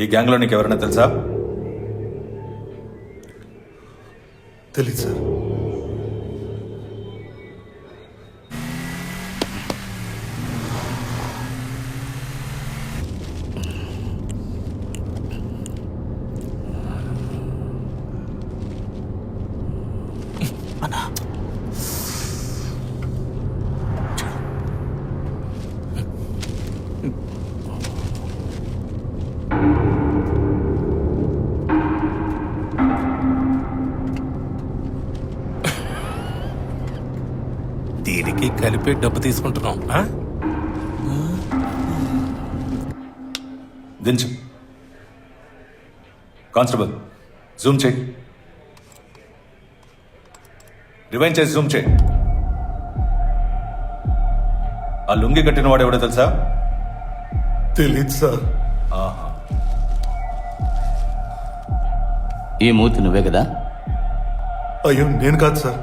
ఈ గ్యాంగ్లో నీకు ఎవరైనా తెలుసా? తెలీదు సార్. దీనికి కలిపి డబ్బు తీసుకుంటున్నాం. దించు. కానిస్టేబుల్ జూమ్ చేయి. రివైండ్ చేసి జూమ్ చేయి. ఆ లుంగి కట్టిన వాడు ఎవడో తెలుసా? తెలీదు సార్. ఆహా. ఈ మూర్తి నువ్వే కదా? అయ్యో నేను కాదు సార్.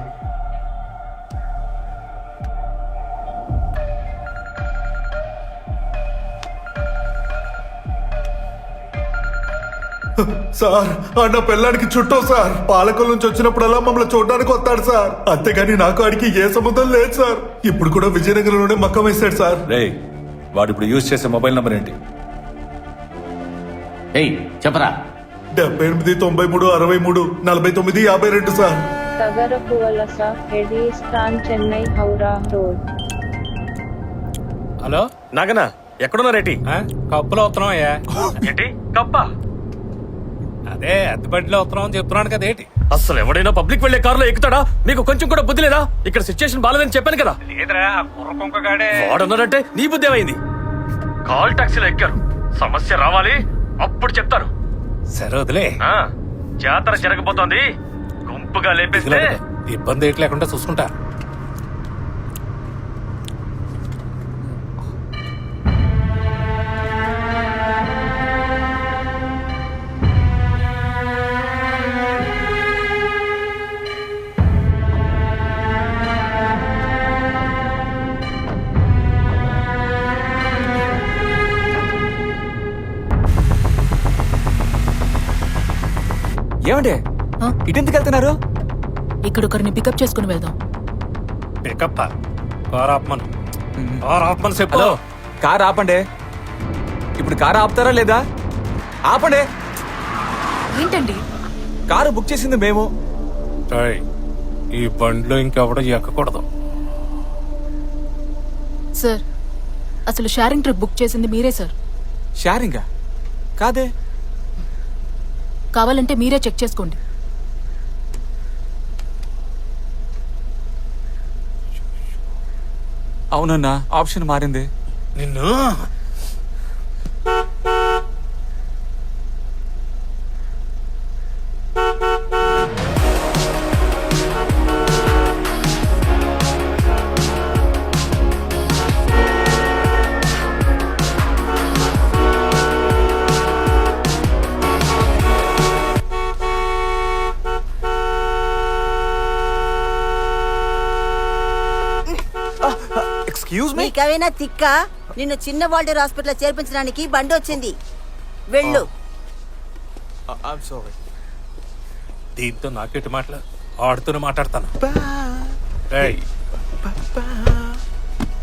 సార్ నా పిల్లాడికి చుట్టూ సార్. పాలకుల నుంచి వచ్చినప్పుడల్లా మమ్మల్ని చూడడానికి వస్తాడు సార్. అంతేగాని నాకు ఆడికి ఏ సంబంధం లేదు సార్. ఇప్పుడు కూడా విజయనగరంలోనే మక్కం వేశాడు సార్. రే, వాడు ఇప్పుడు యూజ్ చేసే మొబైల్ నంబర్ ఏంటి? ఏయ్ చెప్పరా. 78 93 63 49 52 సార్. తగరపువలస ఎడిస్టాన్ చెన్నై హౌరా రోడ్. హలో నాగనా ఎక్కడున్నారేటి? కప్పులో వస్తున్నాం అయ్యా. ఏంటి కప్ప? అదే అద్దెబడిలో వస్తున్నాం అని చెప్తున్నాను కదా. ఏంటి అసలు ఎవడైనా పబ్లిక్ వెళ్లే కారులో ఎక్కుతాడా? మీకు కొంచెం కూడా బుద్ధి లేదా? ఇక్కడ సిచ్యుయేషన్ బాలేదని చెప్పాను కదా. లేదురా, కుర్రకొంకగాడే వాడున్నాడంటే నీ బుద్ధి ఏమైంది? కాల్ టాక్సీలో ఎక్కారు. సమస్య రావాలి అప్పుడు చెప్తారు. సరే వదిలే. జాతర జరగబోతోంది. గుంపుగా లేపేస్తే ఇబ్బంది ఏంటి లేకుండా చూసుకుంటా. ఏమండి ఇటెందుకు వెళ్తున్నారు? ఇక్కడ ఒకరిని పికప్ చేసుకుని వెళ్దాం. Pickup car ఆపమను. కార్ ఆపమని చెప్పు. హలో, కార్ ఆపండి. ఇప్పుడు కార్ ఆపుతారా లేదా? ఆపండి. ఏంటండి? కారు బుక్ చేసింది మేము. ఏయ్, ఈ బండిలో ఇంకెవడో ఎక్కకూడదు. సార్, అసలు షేరింగ్ ట్రిప్ బుక్ చేసింది మీరే సార్. షేరింగా? కాదే. కావాలంటే మీరే చెక్ చేసుకోండి. అవునన్నా, ఆప్షన్ మారింది. నిన్ను నీకైనా తిక్క? నిన్ను చిన్న వాల్టర్ హాస్పిటల్ చేర్పించడానికి బండి వచ్చింది. వెళ్ళు. దీంతో నాకేటి మాటలు ఆడుతూనే మాట్లాడతాను. రేయ్,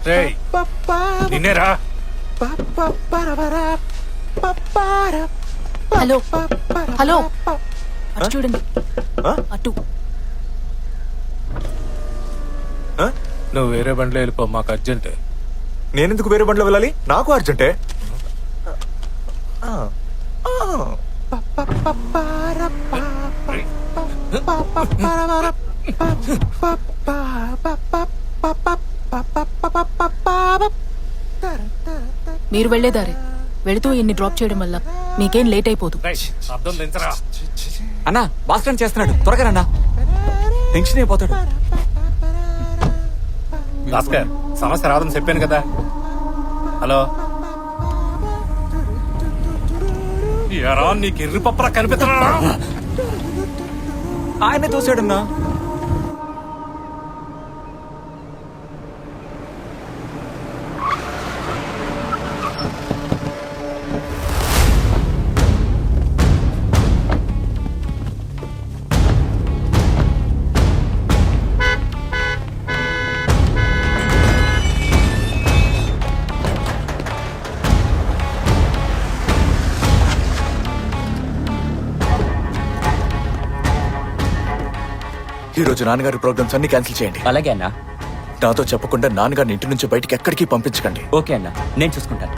రేయ్, నిన్నేరా. హలో హలో, అటు చూడండి. అటు. నువ్వు వేరే బండిలో వెళ్ళిపో, మాకు అర్జెంట్. నేనెందుకు వేరే బండిలో వెళ్ళాలి? నాకు అర్జెంటే. మీరు వెళ్లేదారే. వెళుతూ ఇన్ని డ్రాప్ చేయడం వల్ల మీకేం లేట్ అయిపోదు. అర్థం దించరా. అన్నా, బాస్కరన్ చేస్తున్నాడు. త్వరగా రండి. టెన్షన్ అయిపోతాడు. భాస్కర్, సమస్య రాదని చెప్పాను కదా. హలో, ఎరా నీకు ఎర్రి పప్పరా కనిపిస్తున్నా? ఆయనే తోసాడన్నా. ఈ రోజు నాన్నగారి ప్రోగ్రామ్స్ అన్ని క్యాన్సిల్ చేయండి. అలాగే అన్నా. నాతో చెప్పకుండా నాన్నగారిని ఇంటి నుంచి బయటికి ఎక్కడికి పంపించకండి. ఓకే అన్నా, నేను చూసుకుంటాను.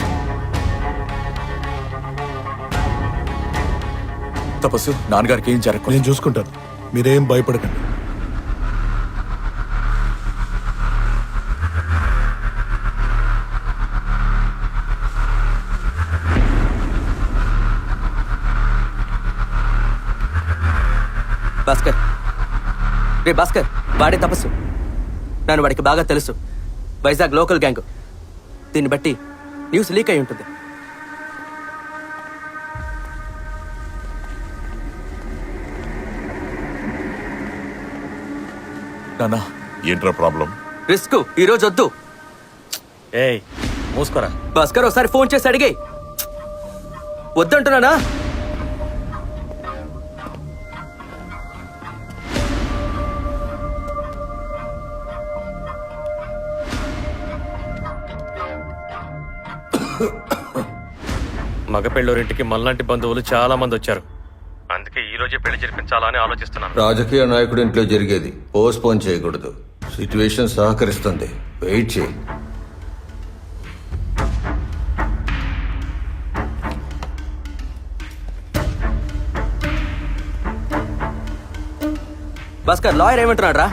తపస్సు, నాన్నగారికి ఏం జరగదు. నేను చూసుకుంటాను, మీరేం భయపడకండి. భాస్కర్, రే భాస్కర్, వాడే తపస్సు. నన్ను వాడికి బాగా తెలుసు. Vizag local gang. దీన్ని బట్టి న్యూస్ లీక్ అయి ఉంటుంది. నాన్న, ఏంట్రా ప్రాబ్లం? రిస్క్ ఈ రోజు వద్దు. ఏయ్ మూసుకోరా. భాస్కర్ ఒకసారి ఫోన్ చేసి అడిగే. వద్దంటున్నానా? మగ పెళ్ళోరింటికి మనలాంటి బంధువులు చాలా మంది వచ్చారు. అందుకే ఈ రోజే పెళ్లి జరిపించాలని ఆలోచిస్తున్నాను. రాజకీయ నాయకుడి ఇంట్లో జరిగేది పోస్ట్పోన్ చేయకూడదు. సిచ్యువేషన్ సహకరిస్తుంది. వెయిట్ చేయి. భాస్కర్, లాయర్ ఏమంటున్నాడు రా?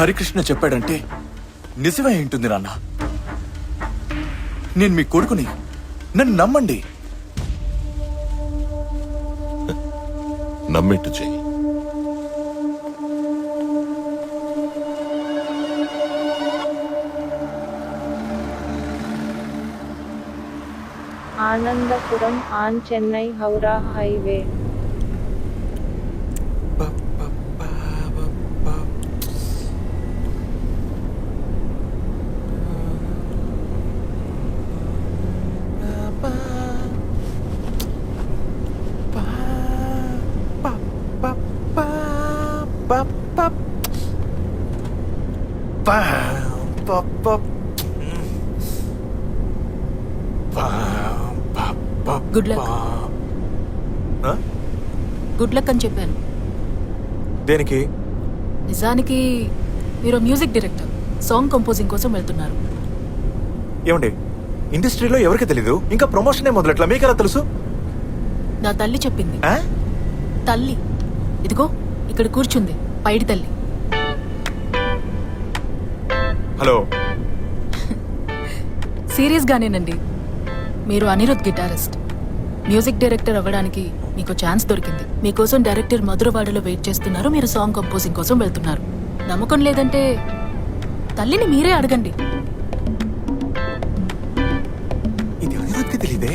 హరికృష్ణ చెప్పాడంటే నిజమే ఉంటుంది నాన్న. నేను మీ కొడుకుని, నన్ను నమ్మండి. నమ్మిట్టు చెయ్యి. Anandapuram on Chennai Howrah highway. Good luck. Good luck అని చెప్పాను. దేనికి? నిజానికి మీరు మ్యూజిక్ డైరెక్టర్, సాంగ్ కంపోజింగ్ కోసం వెళ్తున్నారు. ఏమండి, ఇండస్ట్రీలో ఎవరికి తెలీదు, ఇంకా ప్రమోషన్ మొదలెట్లా మీకెలా తెలుసు? నా తల్లి చెప్పింది. ఆ? తల్లి ఇదిగో ఇక్కడ కూర్చుంది, పైడి తల్లి. హలో. సీరియస్ గానేనండి. మీరు అనిరుద్ గిటారిస్ట్. మ్యూజిక్ డైరెక్టర్ అవ్వడానికి మీకు ఛాన్స్ దొరికింది. మీకోసం డైరెక్టర్ మధురవాడలో వెయిట్ చేస్తున్నారు. మీరు సాంగ్ కంపోజింగ్ కోసం వెళ్తున్నారు. నమ్మకం లేదంటే తల్లిని మీరే అడగండి. ఇది అనిరుద్కి తెలీదే.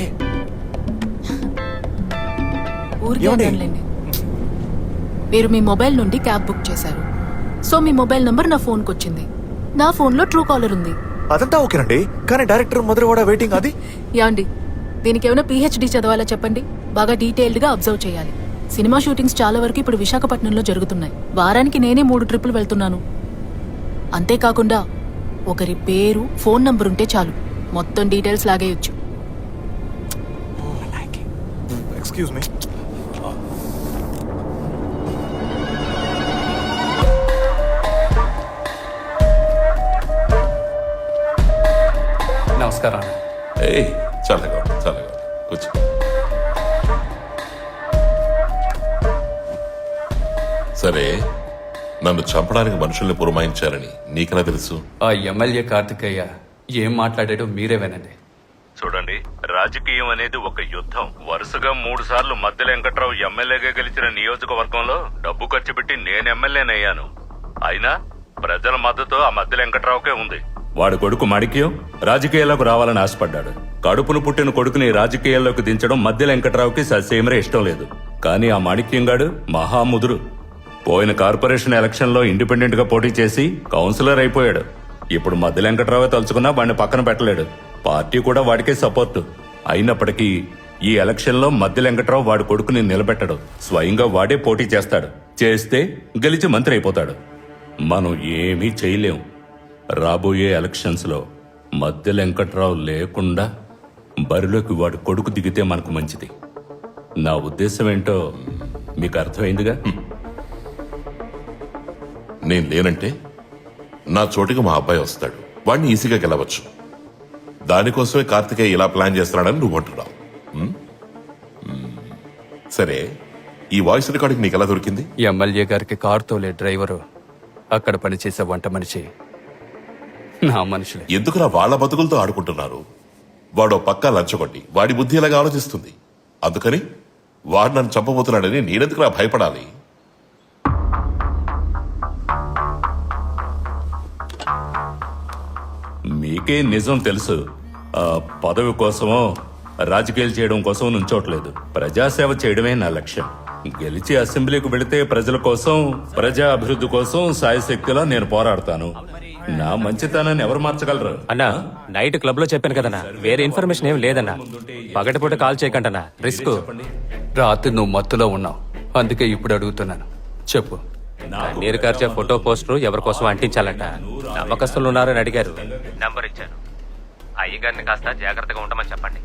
ఊరికే అడగండి. మీరు మీ మొబైల్ నుండి క్యాబ్ బుక్ చేశారు. సో మీ మొబైల్ నంబర్ నా ఫోన్కి వచ్చింది. నా ఫోన్లో ట్రూ కాలర్ ఉంది. అదంతా ఓకేనండి, కానీ డైరెక్టర్ మధురవాడ వెయిటింగ్ అది. యాండి, దీనికి ఏమైనా PhD చదవాలా చెప్పండి. బాగా డీటెయిల్డ్గా అబ్జర్వ్ చేయాలి. సినిమా షూటింగ్స్ చాలా వరకు ఇప్పుడు విశాఖపట్నంలో జరుగుతున్నాయి. వారానికి నేనే 3 ట్రిప్పులు వెళ్తున్నాను. అంతేకాకుండా ఒకరి పేరు, ఫోన్ నంబర్ ఉంటే చాలు, మొత్తం డీటెయిల్స్ లాగేయొచ్చు. Excuse me. నమస్కారం. ఏయ్ చల్లగా కూర్చో. సరే, నన్ను చంపడానికి మనుషుల్ని పురమాయించారని నీకెలా తెలుసు? ఆ ఎమ్మెల్యే కార్తికేయ ఏం మాట్లాడాడో మీరే వినండి. చూడండి, రాజకీయం అనేది ఒక యుద్ధం. వరుసగా 3 సార్లు మద్దెల వెంకట్రావు ఎమ్మెల్యేగా గెలిచిన నియోజకవర్గంలో డబ్బు ఖర్చు పెట్టి నేను ఎమ్మెల్యేనయ్యాను. అయినా ప్రజల మద్దతు ఆ మద్దెల వెంకట్రావుకే ఉంది. వాడి కొడుకు మాణిక్యం రాజకీయాల్లోకి రావాలని ఆశపడ్డాడు. కడుపును పుట్టిన కొడుకుని రాజకీయాల్లోకి దించడం మద్దెల వెంకట్రావుకి ససేమరే ఇష్టం లేదు. కానీ ఆ మాణిక్యం గాడు మహాముదురు. పోయిన కార్పొరేషన్ ఎలక్షన్ లో ఇండిపెండెంట్ గా పోటీ చేసి కౌన్సిలర్ అయిపోయాడు. ఇప్పుడు మద్దెల వెంకట్రావే తలుచుకున్నా వాడిని పక్కన పెట్టలేడు. పార్టీ కూడా వాడికే సపోర్టు. అయినప్పటికీ ఈ ఎలక్షన్ లో మద్దెల వెంకట్రావు వాడి కొడుకుని నిలబెట్టడు. స్వయంగా వాడే పోటీ చేస్తాడు. చేస్తే గెలిచి మంత్రి అయిపోతాడు. మనం ఏమీ చేయలేం. రాబోయే ఎలక్షన్స్ లో మద్దెల వెంకట్రావు లేకుండా బరిలోకి వాడి కొడుకు దిగితే మనకు మంచిది. నా ఉద్దేశం ఏంటో మీకు అర్థమైందిగా. నేను లేనంటే నా చోటికి మా అబ్బాయి వస్తాడు, వాడిని ఈజీగా గెలవచ్చు. దానికోసమే కార్తికేయ ఇలా ప్లాన్ చేస్తున్నాడని నువ్వు అంటున్నావు. సరే, ఈ వాయిస్ రికార్డింగ్ నీకు ఎలా దొరికింది? ఎమ్మెల్యే గారికి కారు తోలే డ్రైవరు, అక్కడ పనిచేసే వంట మనిషి నా మనుషులే. ఎందుకురా వాళ్ళ బతుకులతో ఆడుకుంటున్నారు? వాడు పక్కా లంచగొట్టి వాడి బుద్ధి ఇలాగా ఆలోచిస్తుంది. అందుకని వాడు నన్ను చంపబోతున్నాడని నేనెందుకురా భయపడాలి? మీకే నిజం తెలుసు. ఆ పదవి కోసమో రాజకీయాలు చేయడం కోసం నుంచోట్లేదు. ప్రజాసేవ చేయడమే నా లక్ష్యం. గెలిచి అసెంబ్లీకి వెళితే ప్రజల కోసం, ప్రజా అభివృద్ధి కోసం సాయశక్తిలా నేను పోరాడతాను. నా మంచితనాన్ని ఎవరు మార్చగలరు? అన్నా, నైట్ క్లబ్ లో చెప్పాను కదన్నా, వేరే ఇన్ఫర్మేషన్ ఏం లేదన్నా. పగటిపూట కాల్ చేయకంటన్నా, రిస్క్. రాత్రి నువ్వు మత్తులో ఉన్నావు, అందుకే ఇప్పుడు అడుగుతున్నాను. చెప్పు. నీరు కార్చే ఫోటో పోస్టర్ ఎవరి కోసం అంటించాలంట. నమ్మకస్తులు ఉన్నారని అడిగారు, నంబర్ ఇచ్చాను. అయ్యగారిని కాస్త జాగ్రత్తగా ఉండమని చెప్పండి.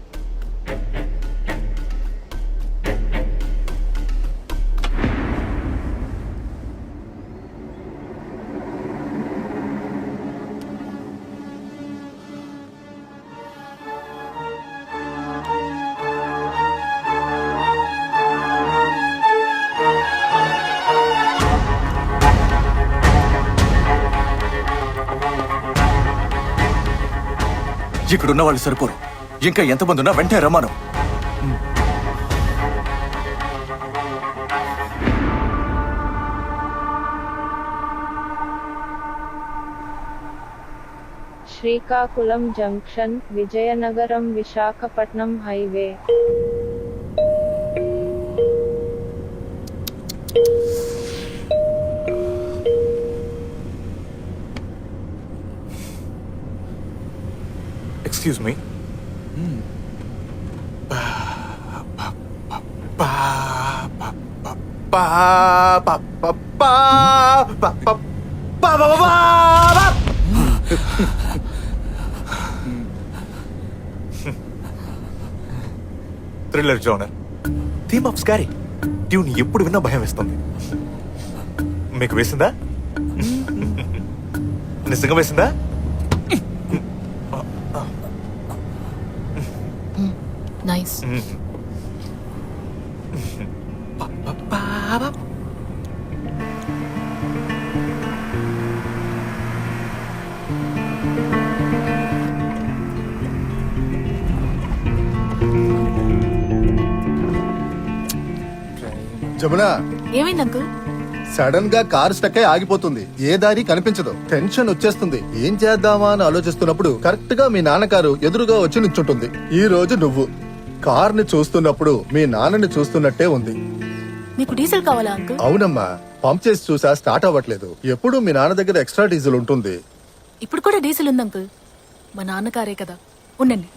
ఇక్కడున్న వాళ్ళు సరిపోరు, ఇంకా ఎంతమంది ఉన్నా వెంటనే రమ్మను. Srikakulam junction, Vizianagaram Visakhapatnam highway. Excuse me. Thriller genre, theme of scary tune ఎప్పుడు విన్నా భయం వేస్తుంది. మీకు వేసిందా? నిజంగా వేసిందా? నైస్. జమునా, ఏమైంది అంకుల్? సడన్ గా కార్ స్టక్ అయి ఆగిపోతుంది. ఏ దారి కనిపించదు. టెన్షన్ వచ్చేస్తుంది. ఏం చేద్దామా అని ఆలోచిస్తున్నప్పుడు కరెక్ట్ గా మీ నాన్న కారు ఎదురుగా వచ్చి నిల్చుంటుంది. ఈ రోజు నువ్వు కార్ ని చూస్తున్నప్పుడు మీ నాన్నని చూస్తున్నట్టే ఉంది. మీకు డీజిల్ కావాలా అంకుల్? అవునమ్మా, పంప్ చేసి చూసా, స్టార్ట్ అవ్వట్లేదు. ఎప్పుడు మీ నాన్న దగ్గర ఎక్స్ట్రా డీజిల్ ఉంటుంది. ఇప్పుడు కూడా డీజిల్ ఉంది అంకుల్. మా నాన్న కారే కదా, ఉండండి.